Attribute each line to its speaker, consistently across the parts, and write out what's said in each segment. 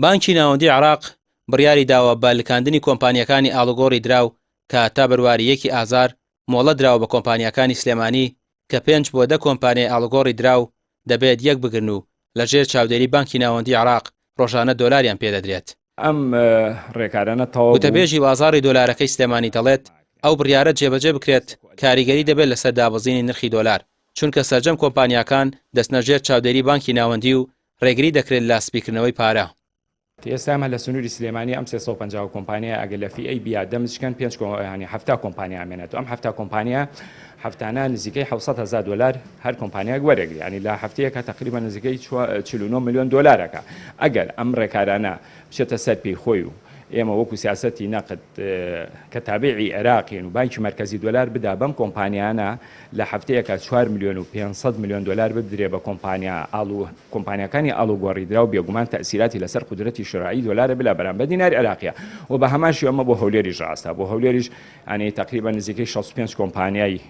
Speaker 1: بانکی ناوەندی عێراق بڕیاری داوە بالکاندنی کۆمپانیەکانی ئاڵوگۆڕی دراو کە تا بڕواری 1 ئازار مۆڵەت دراوە بە کۆمپانیەکانی سلێمانی کە 5 بۆ 10 کۆمپانیای ئاڵوگۆڕی دراو دەبێت 1 بگرن و لەژێر چاودێری بانکی ناوەندی عێراق ڕۆژانە دۆلاریان پێدەدرێت.
Speaker 2: ئەم ڕێکارانە تەواو
Speaker 1: وتەبێژی بازاڕی دۆلارەکەی سلێمانی دەڵێت ئەو بڕیارە جێبەجێ بکرێت کاریگەری دەبێت لەسەر دابەزینی نرخی دۆلار، چونکە سەرجەم کۆمپانیەکان دەستنە ژێر چاودێری بانکی ناوەندی و ڕێگری دەکرێت لە سپیکردنەوەی پارە.
Speaker 2: ئێستا لە سنووری سلێمانی ئەم 350 کۆمپانیا ئەگەر لە فی ئەی بیا دەمزکەن 5 هەفتا کۆمپانیا ئەمێنێت و ئەم هەفتا کۆمپانیا هەفتانە نزیکەی 700,000 دلار هەر کۆمپانیاک وەرەگری، ینی لە هەفتەیەکە تقریبا نزیکەی 49 میلیۆن دلارەکە. ئەگەر ئەم ڕێکارانە بچێتە سەر پێی خۆی و ئێمە وەکو سیاسەتی نەقد کە تابعی عێراقین و بانکی مرکزی دلار بدا بەم کۆمپانیانە لە هەفتەیەکە 4 میلیۆن و 500 میلیۆن دلار بدرێ بە کۆمپانیەکانی ئاڵوگۆڕی دراو بێگومان تەسیراتی لەسەر قودرەتی شرایی دلارە بلا بەرامبەر دیناری عێراقیە و بە هەمان شێوە ئەمە بۆ هەولێریش ڕاستە. بۆ هەولێریش ئەنی تقریبا نزیکەی 65 کۆمپانیای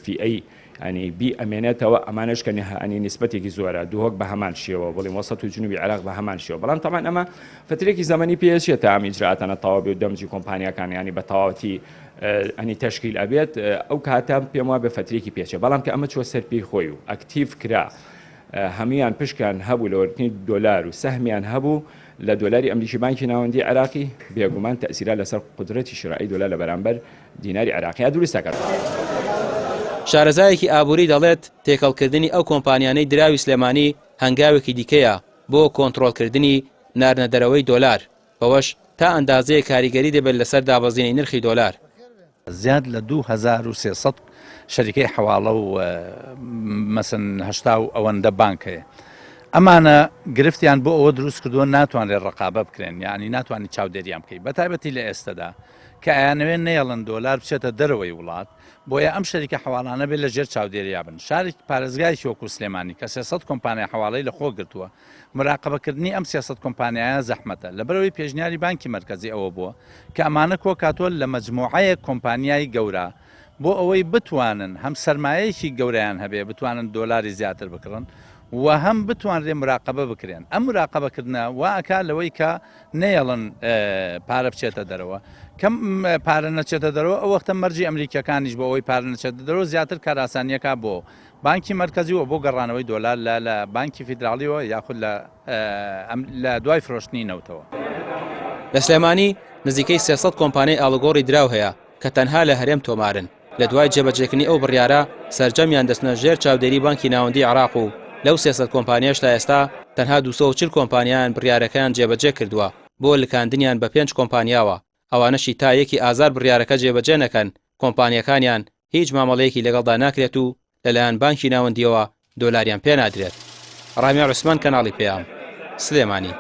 Speaker 2: فی ئەی ئەنی بی ئەمێنێتەوە، ئەمانش کە ئەنی نسبەتێکی زۆرە دووهۆک بە هەمان شێوە بڵێ وەسەط و جنوبی عێراق بە هەمان شێوە. بەڵام تەمان ئەمە فترێکی زەمەنی پێچێتە ئەم ئیجرئاتانە تەواو بێ و دەمجی کۆمپانیەکان ینی بە تەواوەتی ئەنی تەشکیل ئەبێت ئەو کاتە پێم وایە بە فترێکی پێچێ. بەڵام کە ئەمە چوە سەر پێی خۆی و ئەکتیڤ کرا، هەمویان پشکیان هەبوو لە وەرگرتنی دۆلار و سەهمیان هەبوو لە دۆلاری ئەمریکی بانکی ناوەندی عێراقی، بێگومان تەسیرات لەسەر قودرەتی شرایی دۆلار لە بەرامبەر دیناری عێراقی دروستە کرد.
Speaker 1: شارەزایەکی ئابووری دەڵێت تێکەڵکردنی ئەو کۆمپانیانەی دراوی سلێمانی هەنگاوێکی دیکەیە بۆ کۆنتڕۆڵکردنی ناردنەدەرەوەی دۆلار، بەوەش تا ئەندازەیە کاریگەری دەبێت لەسەر دابەزینەی نرخی دۆلار.
Speaker 3: زیاد لە 2300 شەریکەی حواڵە و مەسن هەشتا و ئەوەندە بانکەیە. ئەمانە گرفتیان بۆ ئەوە دروست کردووە ناتوانێت ڕقابە بکرێن، یعنی ناتوانانی چاودێریان بکەیت بەتایبەتی لە ئێستادا کە ئەیانەوێت نێڵن دۆلار بچێتە دەرەوەی وڵات، بۆیە ئەم شەریکە حواڵانە بێت لە ژێر چاودێریا بن. شارێکی پارێزگایکی وەکو سلێمانی کە 300 کۆمپانیا حواڵەی لە خۆ گرتووە، مراقبەکردنی ئەم 300 کۆمپانیایە زەحمەتە لەبەرەوەی پێشنیاری بانکی مرکزی ئەوە بووە کە ئەمانە کۆ کاتوە لە مەجموعەیە کۆمپانیای گەورە بۆ ئەوەی بتوانن هەم سەرمایەیەکی گەورەیان هەبێ بتوانن دۆلاری زیاتر بکڕن و هەم بتوانرێ مراقبە بکرێن. ئەم مراقبەکردنە واکە لەوەی کە نێڵن پارە بچێتە دەرەوە، کەم پارە نەچێتە دەرەوە ئەو وەختە مەرجی ئەمریکیەکانیش بۆ ئەوەی پارە نەچێتە دەرەوە زیاتر کاراسانیەکە بۆ بانکی مرکزی و بۆ گەڕانەوەی دۆلار لە بانکی فیدراڵیەوە یاخود لە دوای فرۆشتنی نەوتەوە.
Speaker 1: لە سلێمانی نزیکەی 300 کۆمپانیای ئاڵوگۆڕی دراو هەیە کە تەنها لە هەرێم تۆمارن. لە دوای جێبەجێکردنی ئەو بڕیارە سەرجەمیان دەستنە ژێر چاودێری بانکی ناوەندی عێراق و لەو 300 کۆمپانیاش تا ئێستا تەنها 240 کۆمپانیایان بڕیارەکەیان جێبەجێ کردووە بۆ لکاندنیان بە 5 کۆمپانیاوە. ئەوانەشی تا 1 ئازار بڕیارەکە جێبەجێ نەکەن، کۆمپانیەکانیان هیچ مامەڵەیەکی لەگەڵدا ناکرێت و لەلایەن بانکی ناوەندیەوە دۆلاریان پێ نادرێت. ڕامی عوسمان، کەناڵی پێام، سلێمانی.